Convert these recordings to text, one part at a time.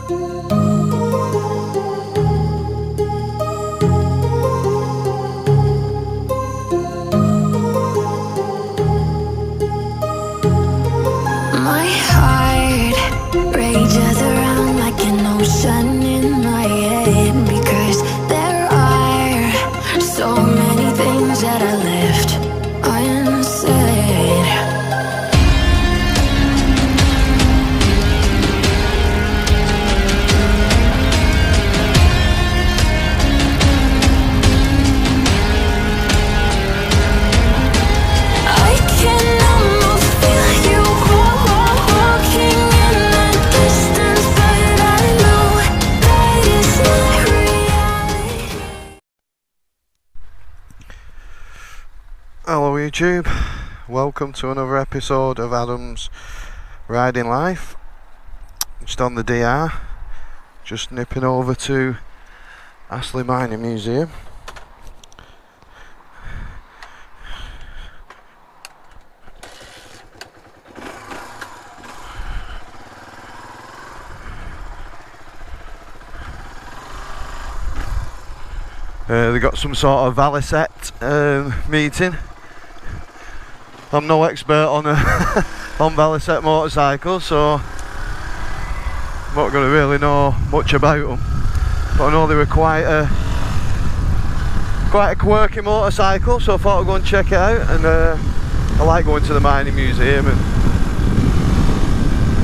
My heart rages around like an ocean in my head, because there are so many things that I left unsaid. I can almost feel you walking in the distance, but I know that it's not reality. Hello YouTube, welcome to another episode of Adam's Riding Life. Just on the DR, just nipping over to Astley Mining Museum. They got some sort of Velocette meeting. I'm no expert on on Velocette motorcycles, so I'm not going to really know much about them. But I know they were quite a quirky motorcycle, so I thought I'd go and check it out. And I like going to the mining museum and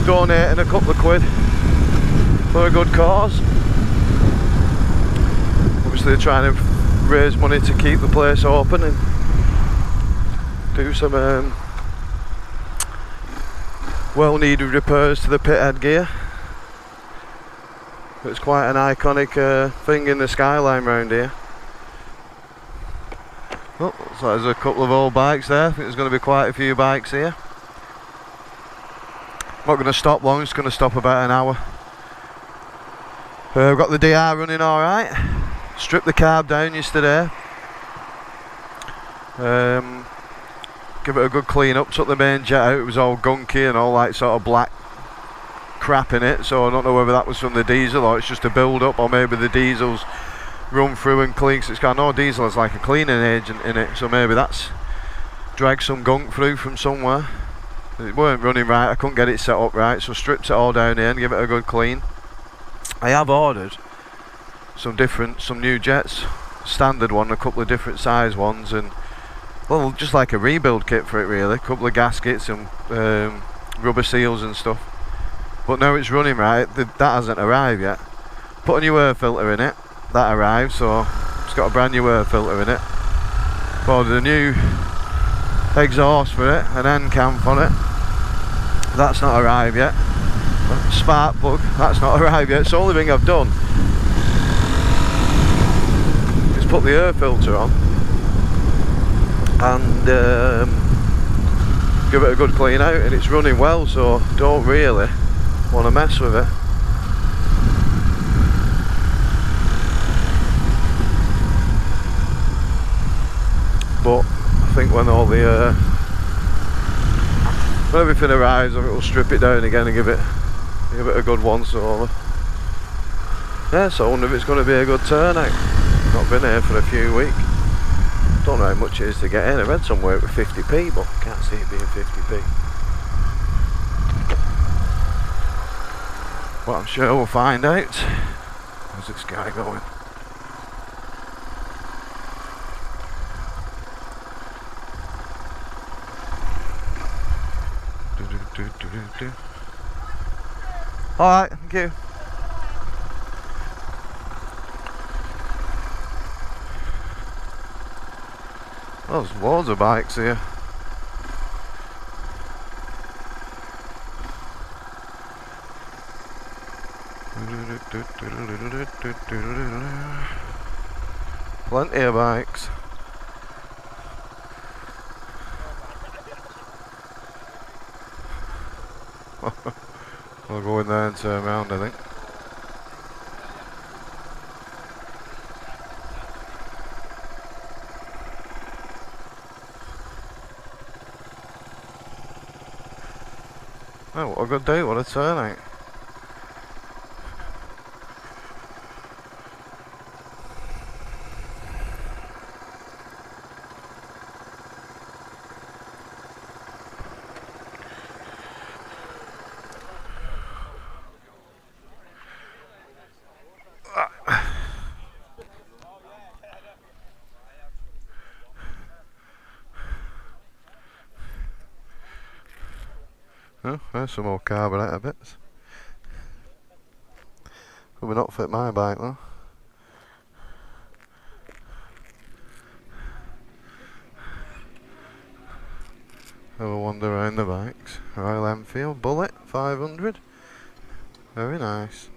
donating a couple of quid for a good cause. Obviously trying to raise money to keep the place open and do some well needed repairs to the pithead gear. It's quite an iconic thing in the skyline round here. Oh, so there's a couple of old bikes there. I think there's going to be quite a few bikes here. I'm not going to stop long, it's going to stop about an hour. We've got the DR running alright. Stripped the carb down yesterday. Give it a good clean up, took the main jet out. It was all gunky and all like sort of black crap in it, so I don't know whether that was from the diesel or it's just a build up, or maybe the diesel's run through and clean, 'cause it's got no diesel, it's like a cleaning agent in it, so maybe that's dragged some gunk through from somewhere. It weren't running right, I couldn't get it set up right, so stripped it all down here and give it a good clean. I have ordered some new jets, standard one, a couple of different size ones, and well, just like a rebuild kit for it really, a couple of gaskets and rubber seals and stuff. But now it's running right, that hasn't arrived yet. Put a new air filter in it, that arrived, so it's got a brand new air filter in it. Ordered a new exhaust for it, an end cam for it, that's not arrived yet. Spark plug, that's not arrived yet. So the only thing I've done is put the air filter on and give it a good clean out, and it's running well, so don't really want to mess with it. But I think when all the when everything arrives, I think we'll strip it down again and give it a good once over. Yeah, so I wonder if it's going to be a good turnout. Not been here for a few weeks. Don't know how much it is to get in. I read somewhere it was 50p, but can't see it being 50p. But I'm sure we'll find out. How's this guy going? Alright, thank you. There's loads of bikes here. Plenty of bikes. I'll go in there and turn around, I think. Oh, what a good day, what a turnout. Oh, there's some more carburetor bits. Will not fit my bike though. Have a wander around the bikes. Royal Enfield Bullet 500. Very nice.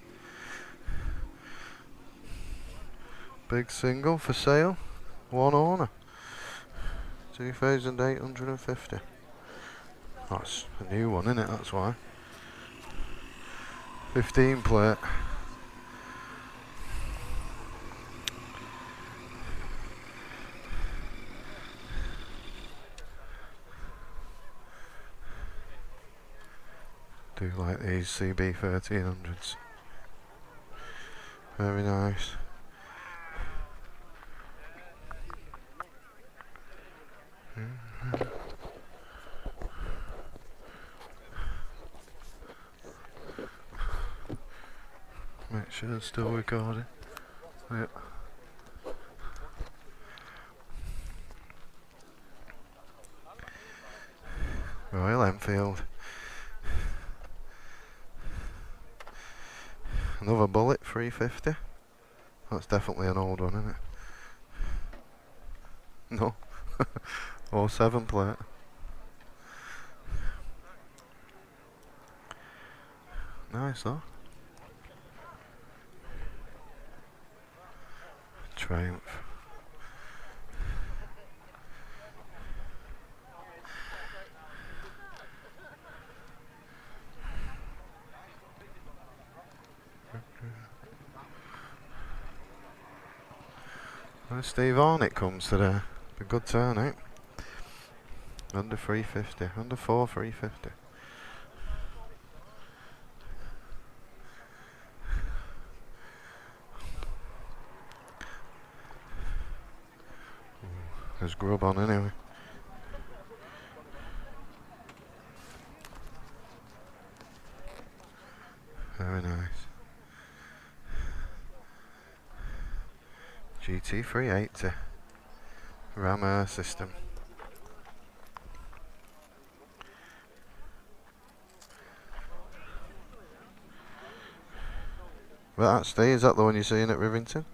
Big single for sale. One owner. 2,850. That's a new one, isn't it? That's why. 15 plate. Do like these CB 1300s. Very nice. Make sure it's still recording. Yep. Royal Enfield. Another Bullet 350. That's definitely an old one, isn't it? No. 07 plate. Nice though. Triumph. And Steve Arnott comes today. A good turnout. Under 350. Under 350. There's grub on anyway. Very nice. GT 380 Ram air system. Well, that's Steve. Is that the one you're seeing at Rivington?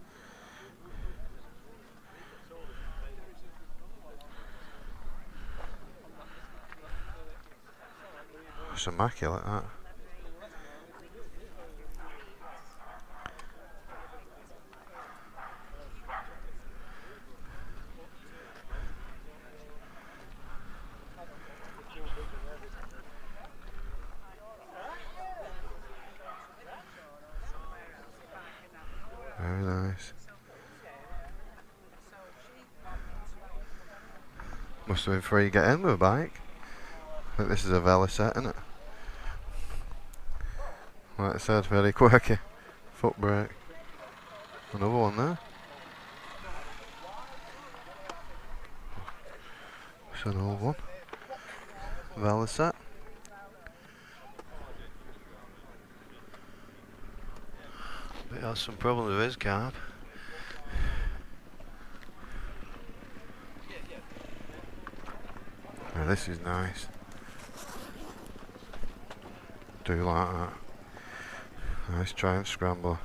It's immaculate, that. Very nice. Must have been free to get in with a bike. I think this is a Velocette, isn't it? Like I said, very quirky. Foot brake. Another one there. It's an old one. Velocette. It has some problems with his carb. Now this is nice. Do like that. Nice Triumph Scrambler.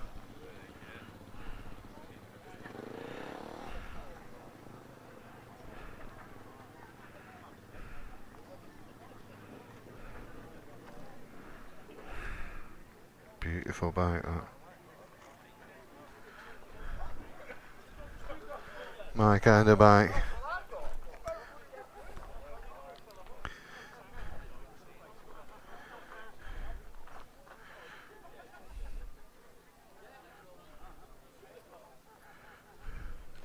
Beautiful bike, that. My kind of bike.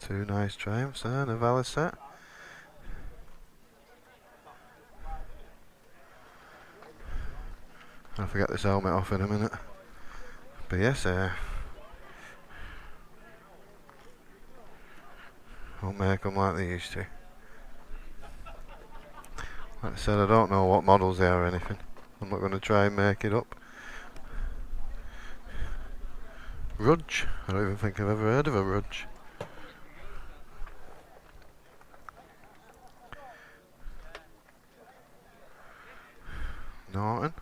Two nice Triumphs there and a Velocette. I'll forget this helmet off in a minute. But yes, won't make them like they used to. Like I said, I don't know what models they are or anything. I'm not going to try and make it up. Rudge. I don't even think I've ever heard of a Rudge. Norton.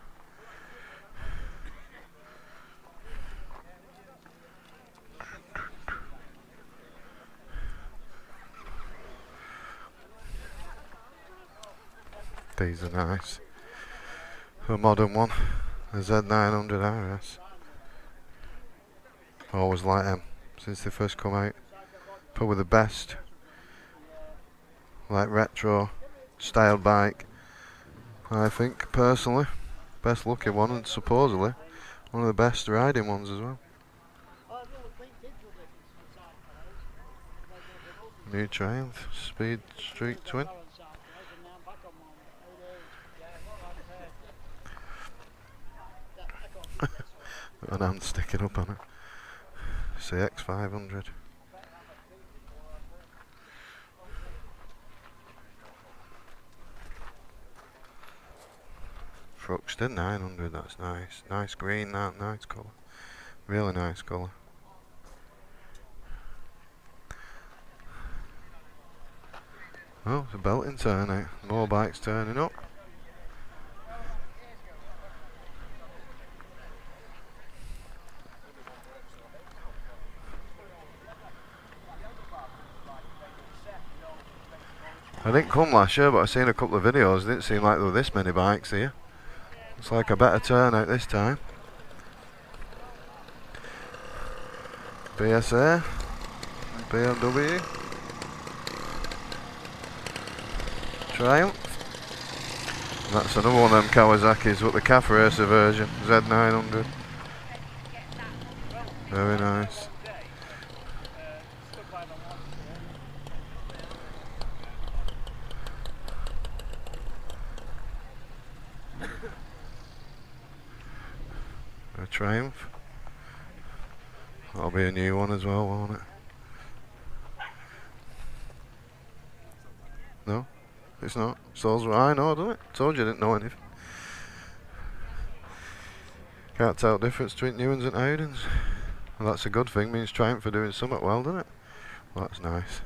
These are nice. A modern one, a Z900 RS. Always like them since they first come out. Probably the best, like retro style bike, I think personally. Best looking one, and supposedly one of the best riding ones as well. New Triumph Speed Street Twin. An hand sticking up on it. CX500. Fruxton 900, that's nice. Nice green, that nice colour. Really nice colour. Oh, it's a belting turn out. More bikes turning up. I didn't come last year, but I've seen a couple of videos. It didn't seem like there were this many bikes here. Looks like a better turnout this time. BSA, BMW, Triumph. And that's another one of them Kawasaki's, but the CAF Racer version, Z900. Very nice. A Triumph. That'll be a new one as well, won't it? No, it's not. So's I know, doesn't it? Told you I didn't know anything. Can't tell the difference between new ones and old ones. Well, that's a good thing. Means Triumph for doing something well, doesn't it? Well, that's nice.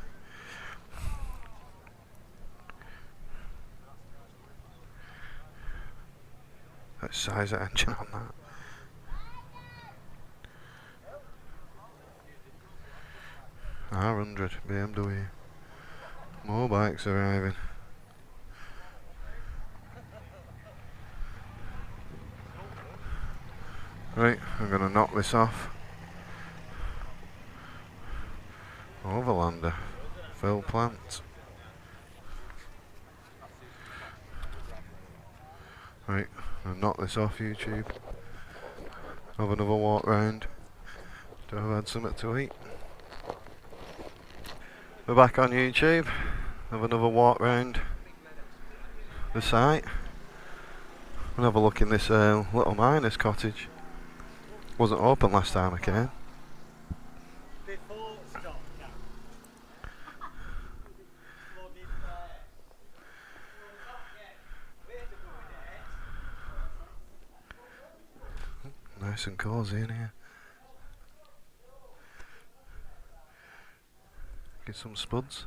Let's size that engine on that. R100 BMW. More bikes arriving. Right, I'm going to knock this off. Overlander. Phil Plant. Right, I'll knock this off YouTube. Have another walk round. Do I've had something to eat. We're back on YouTube. Have another walk round the site. We'll have a look in this little miner's cottage. Wasn't open last time I came. Nice and cosy in here. Get some spuds.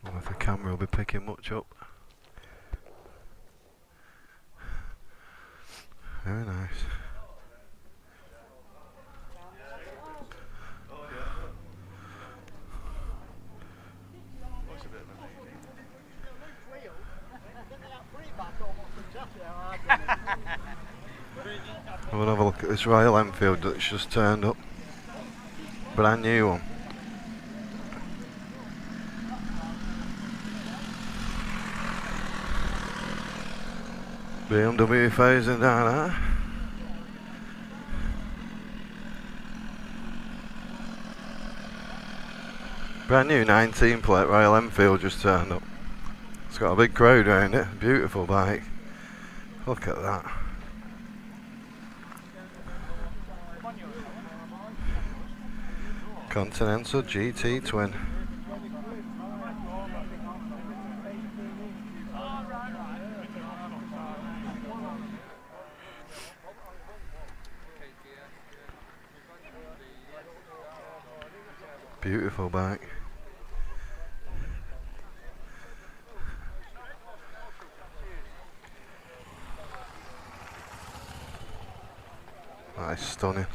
I don't know if the camera will be picking much up. Very nice. We'll have a look at this Royal Enfield that's just turned up. Brand new one. BMW 1000 down there. Brand new 19 plate Royal Enfield just turned up. It's got a big crowd around it. Beautiful bike. Look at that. Continental GT Twin. Beautiful bike. That is stunning.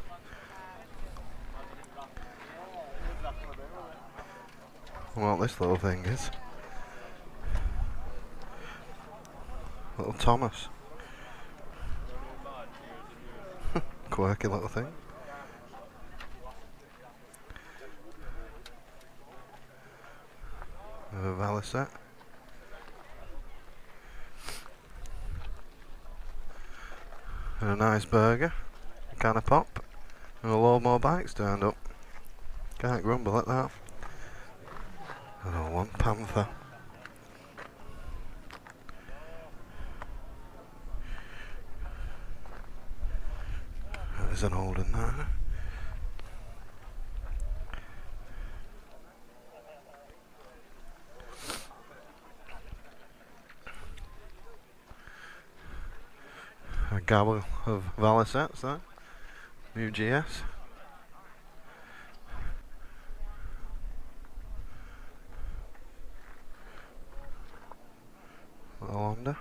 What this little thing is. Little Thomas. Quirky little thing. A Velocette. And a nice burger. A can of pop. And a load more bikes turned up. Can't grumble at that. Oh, one Panther. There's an old one there. A gobble of Velocettes there. New GS. Little Honda.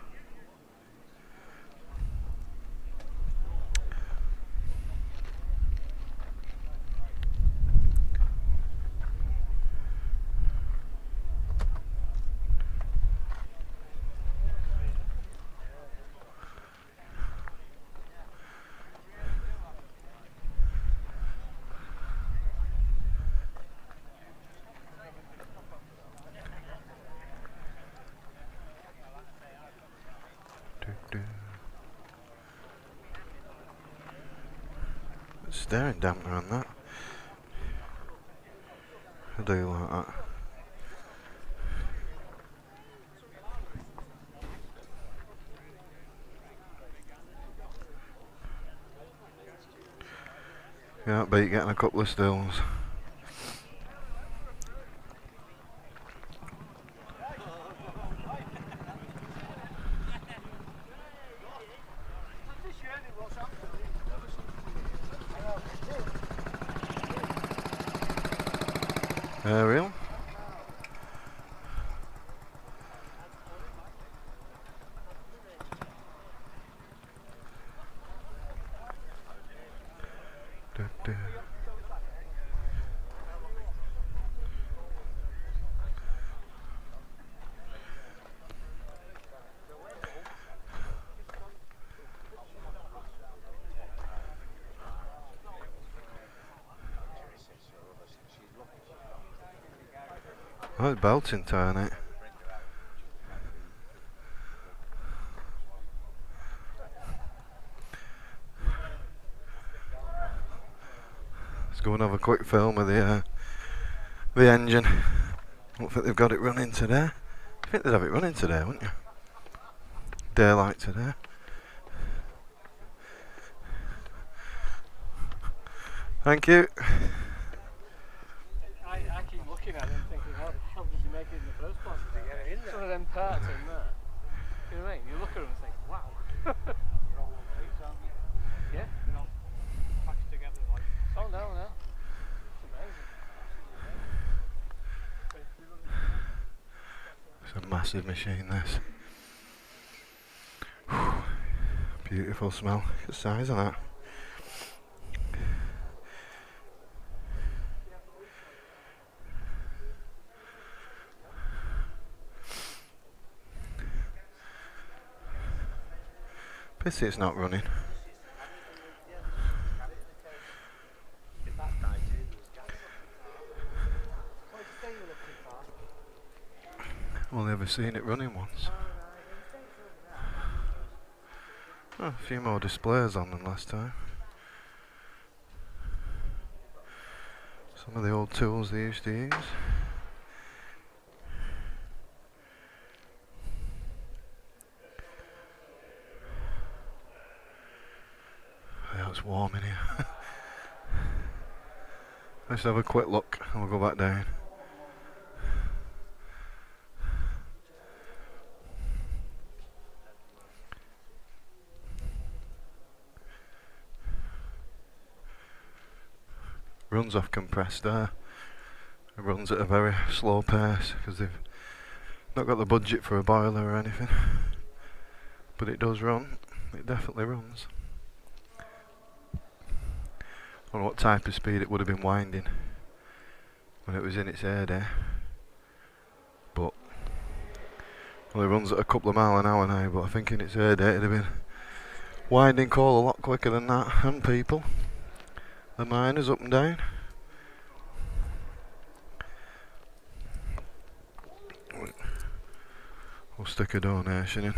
Steering damper on that. I do like that. Yeah, beat getting a couple of stills. Aerial. Oh, it's belting turn it. Let's go and have a quick film of the engine. I don't think they've got it running today. I think they'd have it running today, wouldn't you? Daylight today. Thank you. I keep looking at it and thinking, how the hell did you make it in the first place? To get it in there. Some of them parts in there. You know what I mean? You look at them and think, wow. You're all one piece, aren't you? Yeah. You're not packaged together like. Oh no, no. It's amazing. It's a massive machine, this. Beautiful smell. Look at the size of that. Pity it's not running. I've only ever seen it running once. Oh, a few more displays on than last time. Some of the old tools they used to use. Yeah, it's warm in here. Let's have a quick look and we'll go back down. Runs off compressed air. It runs at a very slow pace because they've not got the budget for a boiler or anything. But it does run. It definitely runs. I don't know what type of speed it would have been winding when it was in its heyday. But well, it runs at a couple of mile an hour now, but I think in its heyday it'd have been winding coal a lot quicker than that, and people. The miners up and down. We'll stick a donation in.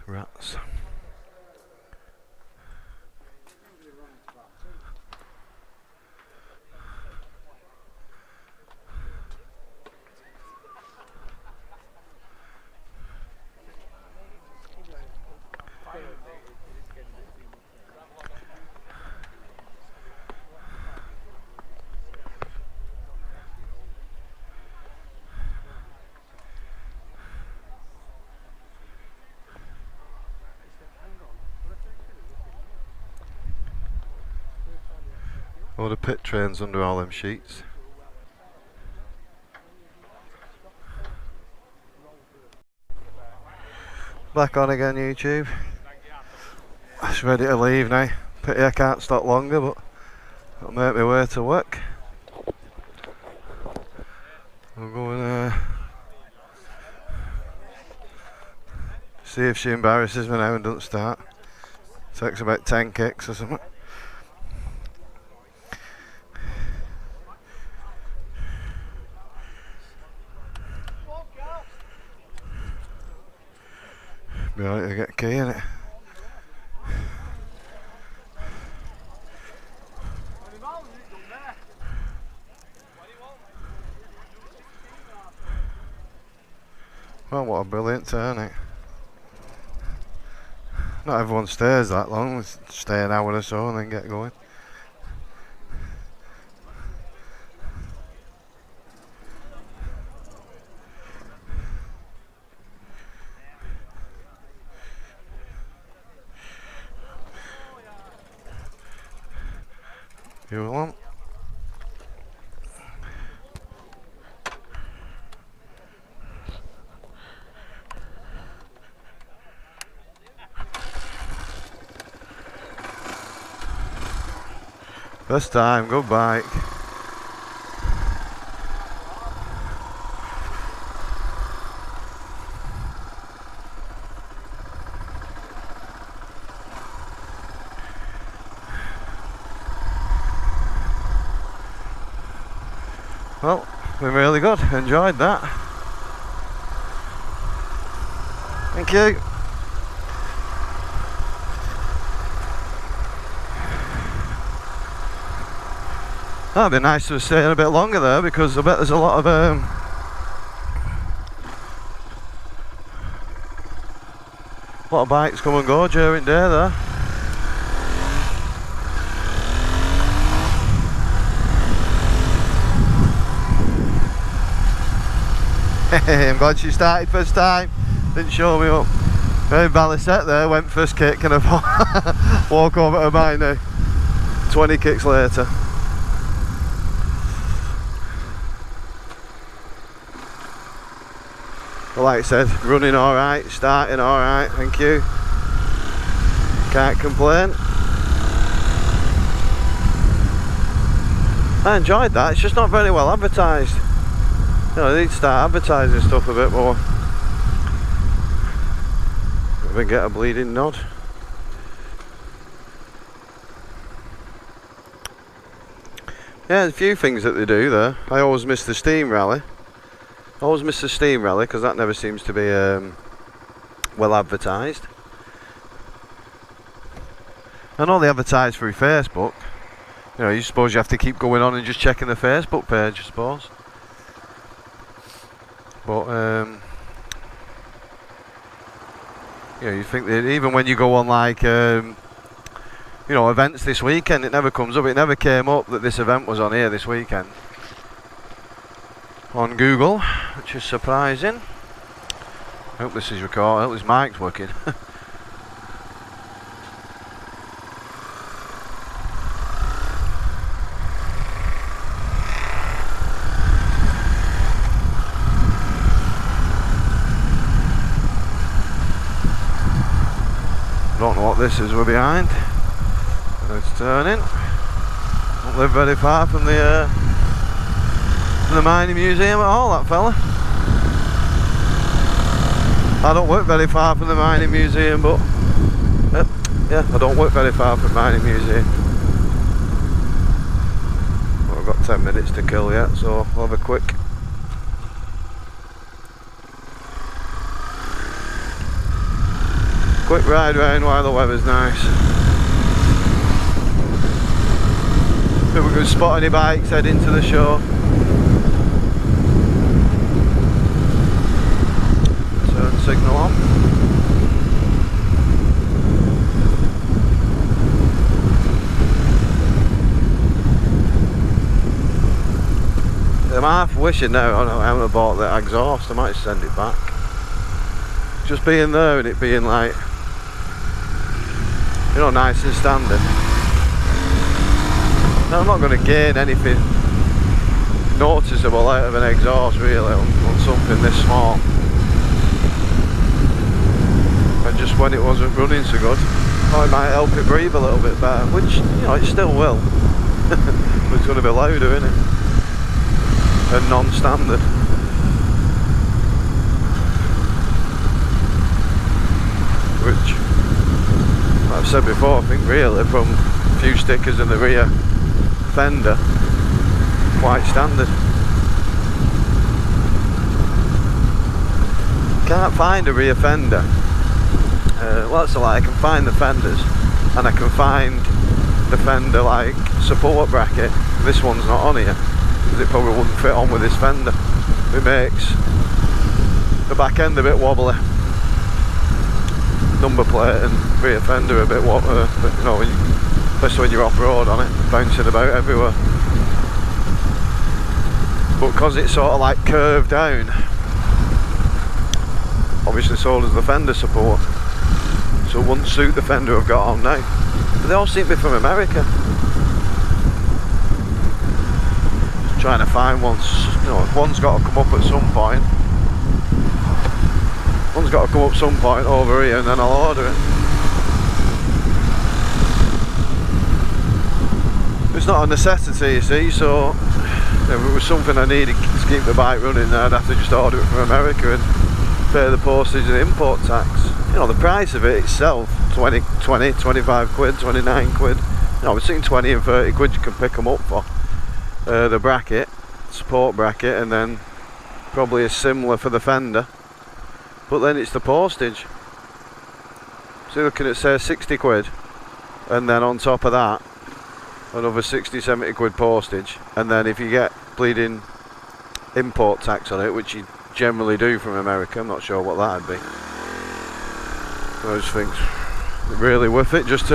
Rats. Oh, the pit train's under all them sheets. Back on again, YouTube. It's ready to leave now. Pity I can't stop longer, but I'll make my way to work. We'll go and see if she embarrasses me now and doesn't start. Takes about 10 kicks or something. Be alright to get a key in it. Well, what a brilliant turn, eh? Not everyone stays that long, stay an hour or so and then get going. You want? First time, good bike. Well, been really good, enjoyed that. Thank you. That'd be nice to stay a bit longer there, because I bet there's a lot of bikes come and go during the day there. I'm glad she started first time, didn't show me up. Very Velocette there, went first kick and I walk over to mine now, 20 kicks later. But like I said, running alright, starting alright, thank you. Can't complain. I enjoyed that, it's just not very well advertised. You know, they need to start advertising stuff a bit more. Maybe get a bleeding nod. Yeah, there's a few things that they do there. I always miss the steam rally. Because that never seems to be well advertised. I know they advertise through Facebook. You know, you suppose you have to keep going on and just checking the Facebook page, I suppose. But you know, you think that even when you go on like you know, events this weekend. It never comes up. It never came up that this event was on here this weekend on Google, which is surprising. I hope this is recording. I hope this mic's working. Don't know what this is we're behind. It's turning. Don't live very far from the mining museum at all, that fella. I don't work very far from the mining museum, but yeah, I don't work very far from the mining museum. Well, I've got 10 minutes to kill yet, so I'll have a quick ride round while the weather's nice. If we can spot any bikes heading to the show. Turn signal on. I'm half wishing now I haven't have bought the exhaust. I might send it back. Just being there and it being like, you know, nice and standard. Now, I'm not going to gain anything noticeable out of an exhaust really on something this small. And just when it wasn't running so good, it might help it breathe a little bit better, which, you know, it still will. But it's going to be louder, isn't it? And non-standard. Which, like I've said before, I think really from a few stickers in the rear fender, quite standard. Can't find a rear fender. Well, that's a lie. I can find the fenders, and I can find the fender like support bracket. This one's not on here because it probably wouldn't fit on with this fender. It makes the back end a bit wobbly. Number plate and rear fender a bit wobbly, but you know, especially when you're off road on it, bouncing about everywhere. But because it's sort of like curved down, obviously so does the fender support, so it wouldn't suit the fender I've got on now. But they all seem to be from America. Just trying to find one, you know, one's got to come up at some point. One's got to come up some point over here and then I'll order it. It's not a necessity, you see, so if it was something I needed to keep the bike running, I'd have to just order it from America and pay the postage and import tax. You know, the price of it itself, 20, 25 quid, 29 quid. You know, between 20 and 30 quid you can pick them up for. The bracket, support bracket, and then probably a similar for the fender. But then it's the postage. So you're looking at, say, 60 quid, and then on top of that another 60, 70 quid postage, and then if you get bleeding import tax on it, which you generally do from America, I'm not sure what that'd be. I just think it's really worth it just to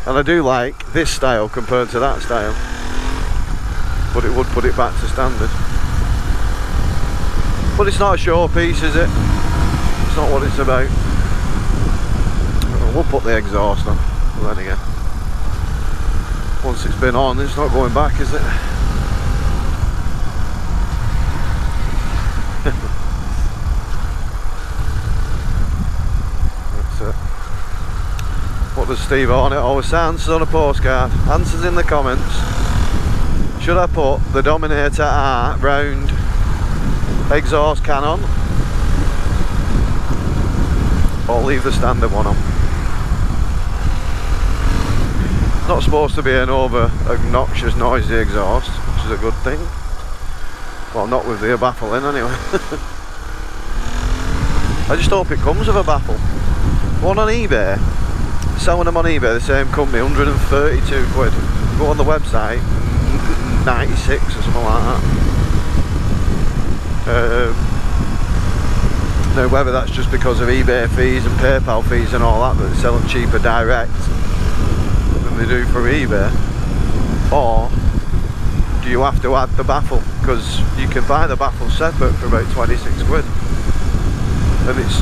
and I do like this style compared to that style, but it would put it back to standard. But it's not a showpiece, is it? It's not what it's about. We'll put the exhaust on. Well, then again, once it's been on, it's not going back, is it? That's it. What does Steve on it always say? Answers on a postcard. Answers in the comments. Should I put the Dominator R round exhaust can on, or leave the standard one on? Not supposed to be an over obnoxious noisy exhaust, which is a good thing. Well, not with the baffle in anyway. I just hope it comes with a baffle. One on eBay, selling them on eBay, the same company, 132 quid. Go on the website, 96 or something like that. Now whether that's just because of eBay fees and PayPal fees and all that they sell them cheaper direct than they do from eBay, or do you have to add the baffle? Because you can buy the baffle separate for about 26 quid, and it's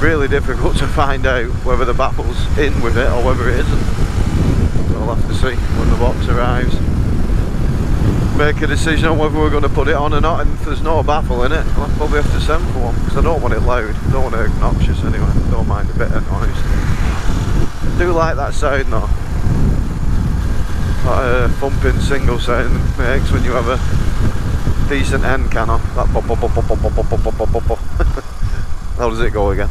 really difficult to find out whether the baffle's in with it or whether it isn't. So I'll have to see when the box arrives, make a decision on whether we're going to put it on or not, and if there's no baffle in it I'll probably have to send for one, because I don't want it loud, I don't want it obnoxious anyway, I don't mind a bit of noise. I do like that sound though, that thumping single sound it makes when you have a decent end can off, that pop pop pop pop pop pop pop pop pop pop. How does it go again?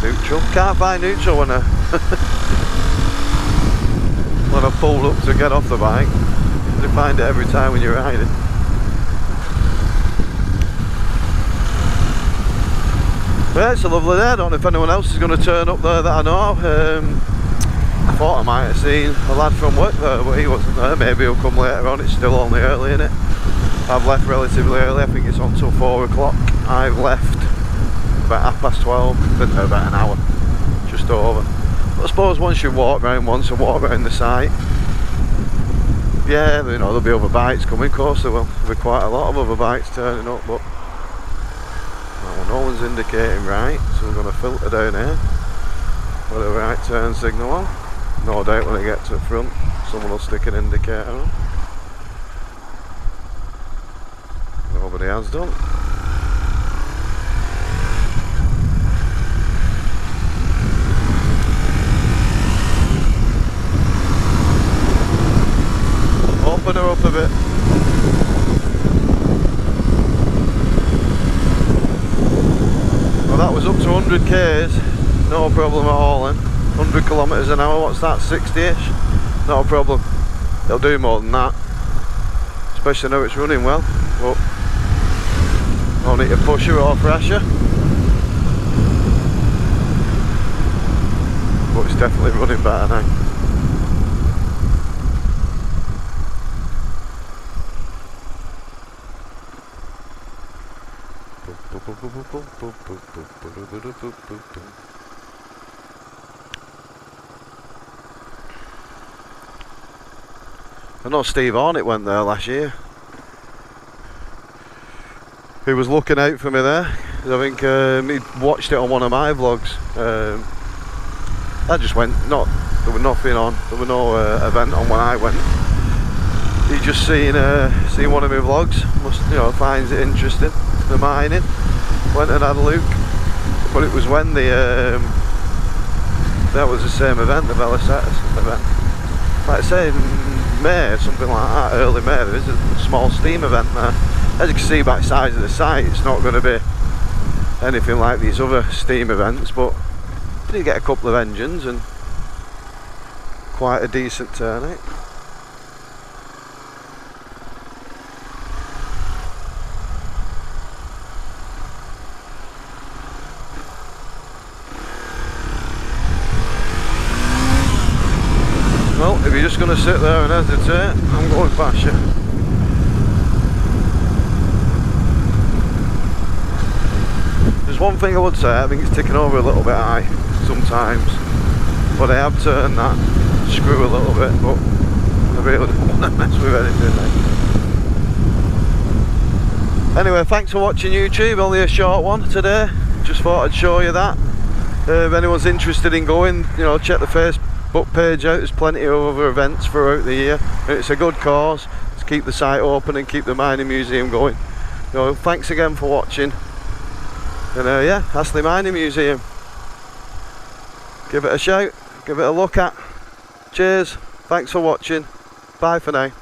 Neutral, can't find neutral when I when I pulled up to get off the bike. You find it every time when you're riding. Yeah, it's a lovely day. I don't know if anyone else is going to turn up there that I know. I thought I might have seen a lad from work there, but he wasn't there. Maybe he'll come later on, it's still only early, isn't it? I've left relatively early, I think it's on till 4 o'clock. I've left about 12:30, been there about an hour, just over. But I suppose once you walk around once and walk around the site, yeah, you know, there'll be other bikes coming, of course there will. There'll be quite a lot of other bikes turning up, but well, no one's indicating right, so we're going to filter down here with a right turn signal on. No doubt when I get to the front, someone will stick an indicator on. Nobody has done. Open her up a bit. Well, that was up to 100 k's, no problem at all then. 100 kilometres an hour, what's that, 60ish? Not a problem. They'll do more than that, especially now it's running well. But no need to push her or pressure. But it's definitely running better now. I know Steve Hornet went there last year. He was looking out for me there. I think he watched it on one of my vlogs. I just went, there was nothing on, there was no event on when I went. He just seen one of my vlogs, finds it interesting, the mining. Went and had a look, but it was when that was the same event, the Velocette event. Like I say, in May, something like that, early May, there is a small steam event there. As you can see by the size of the site, it's not going to be anything like these other steam events, but you get a couple of engines and quite a decent turnout. Well, if you're just going to sit there and hesitate, I'm going past you. There's one thing I would say, I think it's ticking over a little bit high sometimes, but I have turned that screw a little bit, but I really don't want to mess with anything now. Anyway, thanks for watching YouTube, only a short one today, just thought I'd show you that. If anyone's interested in going, check the Facebook page out, there's plenty of other events throughout the year, and it's a good cause to keep the site open and keep the mining museum going. Thanks again for watching, and yeah, Astley Mining Museum, give it a shout, give it a look at. Cheers, thanks for watching, bye for now.